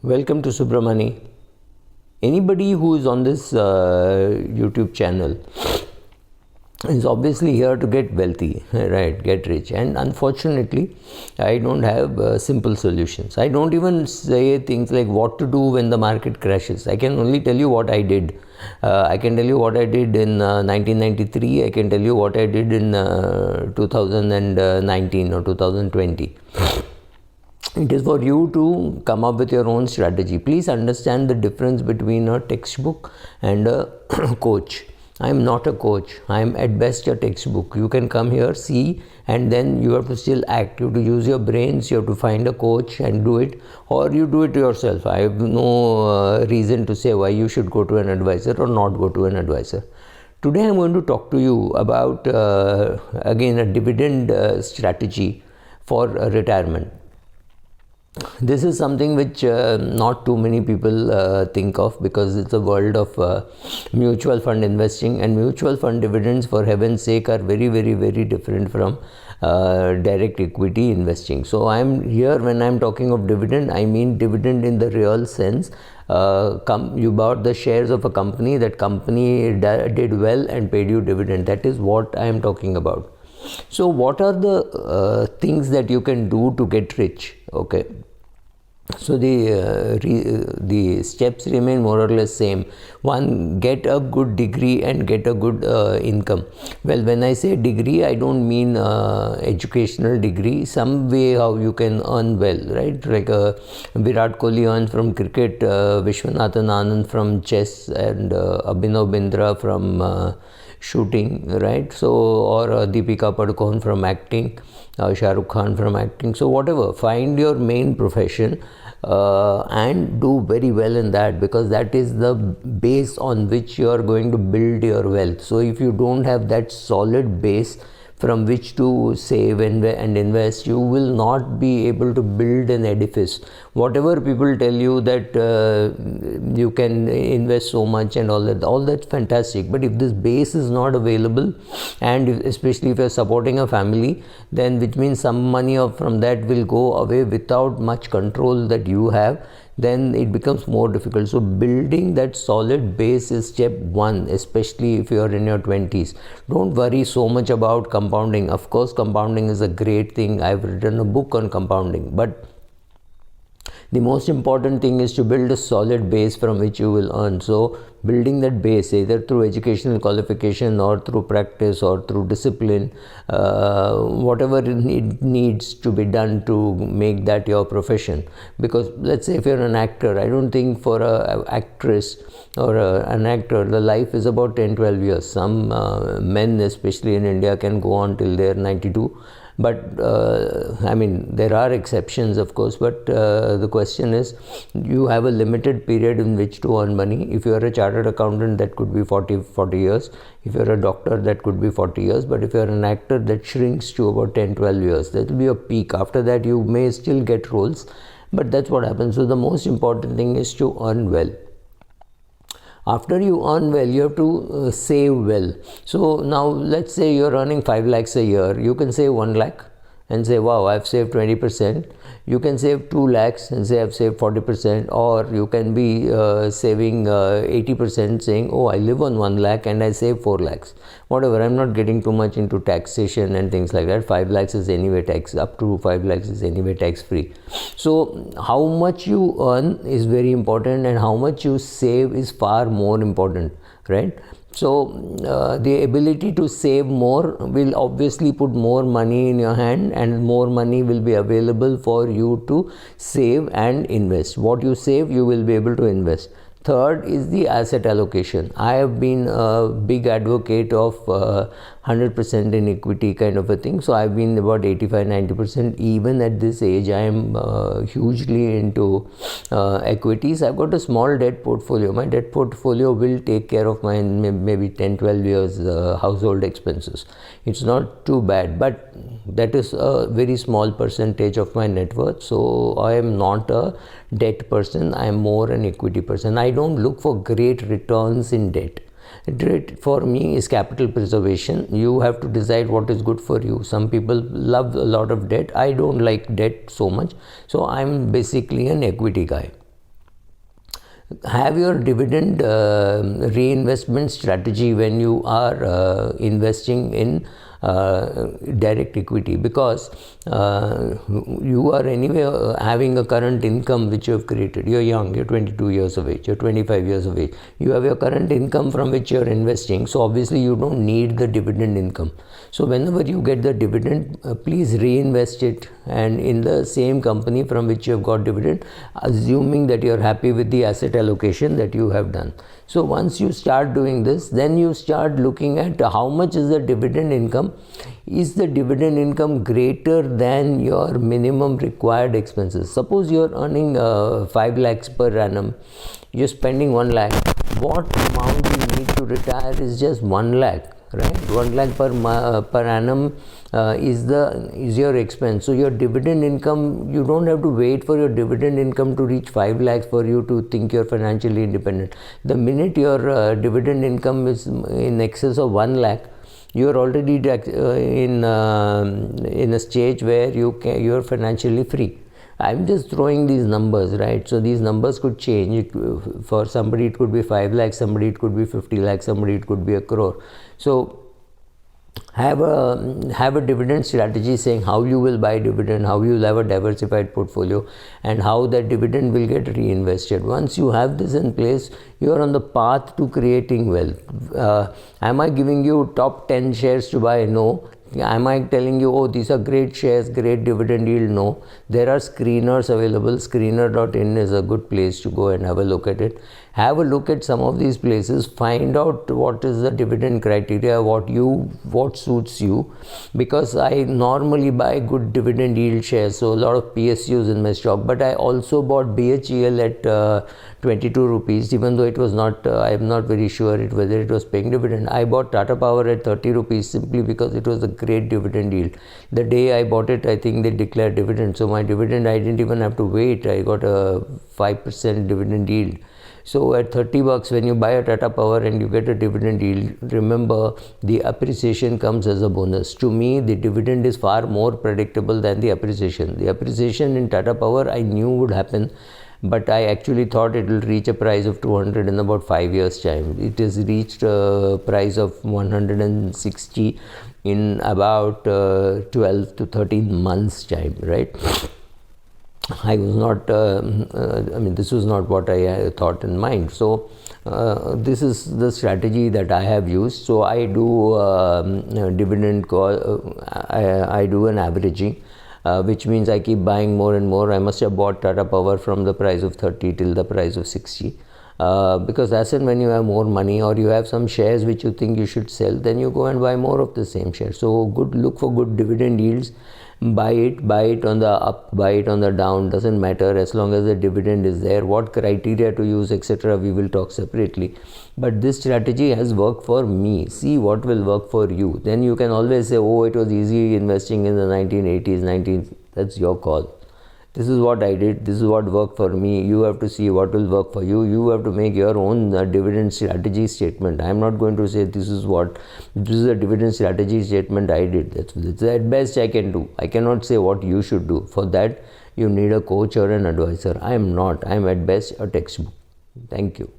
Welcome to Subramani. Anybody who is on this YouTube channel is obviously here to get wealthy, right? Get rich. And unfortunately, I don't have simple solutions. I don't even say things like what to do when the market crashes. I can only tell you what I did. I can tell you what I did in 1993. I can tell you what I did in 2019 or 2020. It is for you to come up with your own strategy. Please understand the difference between a textbook and a coach. I am not a coach. I am at best a textbook. You can come here, see, and then you have to still act. You have to use your brains. You have to find a coach and do it, or you do it yourself. I have no reason to say why you should go to an advisor or not go to an advisor. Today I am going to talk to you about, again, a dividend strategy for retirement. This is something which not too many people think of, because it's a world of mutual fund investing, and mutual fund dividends, for heaven's sake, are very, very, very different from direct equity investing. So I'm here, when I'm talking of dividend, I mean dividend in the real sense. You bought the shares of a company, that company did well and paid you dividend. That is what I am talking about. So what are the things that you can do to get rich? Okay. So the steps remain more or less same. One, get a good degree and get a good income. Well, when I say degree, I don't mean educational degree. Some way how you can earn well, right? Like Virat Kohli earns from cricket, Vishwanathan Anand from chess, and Abhinav Bindra from shooting, right? So, or Deepika Padukone from acting, Shah Rukh Khan from acting. So whatever, find your main profession and do very well in that, because that is the base on which you are going to build your wealth. So if you don't have that solid base from which to save and invest, you will not be able to build an edifice. Whatever people tell you that you can invest so much and all that's fantastic, but if this base is not available, and especially if you're supporting a family, then which means some money from that will go away without much control that you have, then it becomes more difficult. So building that solid base is step one, especially if you are in your 20s. Don't worry so much about compounding. Of course, compounding is a great thing. I've written a book on compounding, but the most important thing is to build a solid base from which you will earn. So building that base, either through educational qualification or through practice or through discipline, whatever it needs to be done to make that your profession. Because let's say if you're an actor, I don't think for an actress or an actor, the life is about 10-12 years. Some men, especially in India, can go on till they're 92. But I mean, there are exceptions, of course, but the question is, you have a limited period in which to earn money. If you are a chartered accountant, that could be 40 years. If you are a doctor, that could be 40 years. But if you are an actor, that shrinks to about 10-12 years. That will be a peak. After that, you may still get roles, but that's what happens. So the most important thing is to earn well. After you earn well, you have to save well. So now let's say you're earning 5 lakhs a year. You can save 1 lakh and say, wow, I've saved 20%. You can save 2 lakhs and say I've saved 40%, or you can be saving 80%, saying, oh, I live on 1 lakh and I save 4 lakhs. Whatever, I'm not getting too much into taxation and things like that. 5 lakhs is anyway tax, up to 5 lakhs is anyway tax free. So how much you earn is very important, and how much you save is far more important, right? So the ability to save more will obviously put more money in your hand, and more money will be available for you to save and invest. What you save, you will be able to invest. Third is the asset allocation. I have been a big advocate of 100% in equity kind of a thing. So I've been about 85-90%. Even at this age, I am hugely into equities. I've got a small debt portfolio. My debt portfolio will take care of my maybe 10-12 years household expenses. It's not too bad, but that is a very small percentage of my net worth. So I am not a debt person. I am more an equity person. I don't look for great returns in debt. Debt for me is capital preservation. You have to decide what is good for you. Some people love a lot of debt. I don't like debt so much. So I'm basically an equity guy. have your dividend reinvestment strategy when you are investing in direct equity, because you are anyway having a current income which you have created. You're young, you're 22 years of age, you're 25 years of age. You have your current income from which you're investing, so obviously you don't need the dividend income. So whenever you get the dividend, please reinvest it and in the same company from which you have got dividend, assuming that you're happy with the asset allocation that you have done. So once you start doing this, then you start looking at how much is the dividend income. Is the dividend income greater than your minimum required expenses? Suppose you're earning 5 lakhs per annum, you're spending 1 lakh. What amount you need to retire is just 1 lakh, right? 1 lakh per annum is your expense. So your dividend income, you don't have to wait for your dividend income to reach 5 lakhs for you to think you're financially independent. The minute your dividend income is in excess of 1 lakh, you are already in a stage where you're financially free. I'm just throwing these numbers, right? So these numbers could change. For somebody it could be 5 lakhs, somebody it could be 50 lakhs, somebody it could be 1 crore. So have a dividend strategy saying how you will buy dividend, how you will have a diversified portfolio, and how that dividend will get reinvested. Once you have this in place, you are on the path to creating wealth. Am I giving you top 10 shares to buy? No. Am I telling you, oh, these are great shares, great dividend yield? No. There are screeners available. Screener.in is a good place to go and have a look at it. Have a look at some of these places. Find out what is the dividend criteria, what suits you. Because I normally buy good dividend yield shares, so a lot of PSUs in my stock. But I also bought BHEL at 22 rupees, even though it was not, I'm not very sure whether it was paying dividend. I bought Tata Power at 30 rupees simply because it was a great dividend yield. The day I bought it, I think they declared dividend. So my dividend, I didn't even have to wait. I got a 5% dividend yield. So at 30 bucks, when you buy a Tata Power and you get a dividend yield, remember the appreciation comes as a bonus. To me, the dividend is far more predictable than the appreciation. The appreciation in Tata Power I knew would happen, but I actually thought it will reach a price of 200 in about 5 years' time. It has reached a price of 160 in about 12 to 13 months' time, right? I was not, this was not what I thought in mind. So this is the strategy that I have used. So I do dividend call, I do an averaging, which means I keep buying more and more. I must have bought Tata Power from the price of 30 till the price of 60. Because as and when you have more money or you have some shares which you think you should sell, then you go and buy more of the same share. So look for good dividend yields. Buy it on the up, buy it on the down, doesn't matter, as long as the dividend is there. What criteria to use, etc., we will talk separately. But this strategy has worked for me. See what will work for you. Then you can always say, oh, it was easy investing in the 1980s, that's your call. This is what I did. This is what worked for me. You have to see what will work for you. You have to make your own dividend strategy statement. I am not going to say this is a dividend strategy statement I did. That's at best I can do. I cannot say what you should do. For that, you need a coach or an advisor. I am not. I am at best a textbook. Thank you.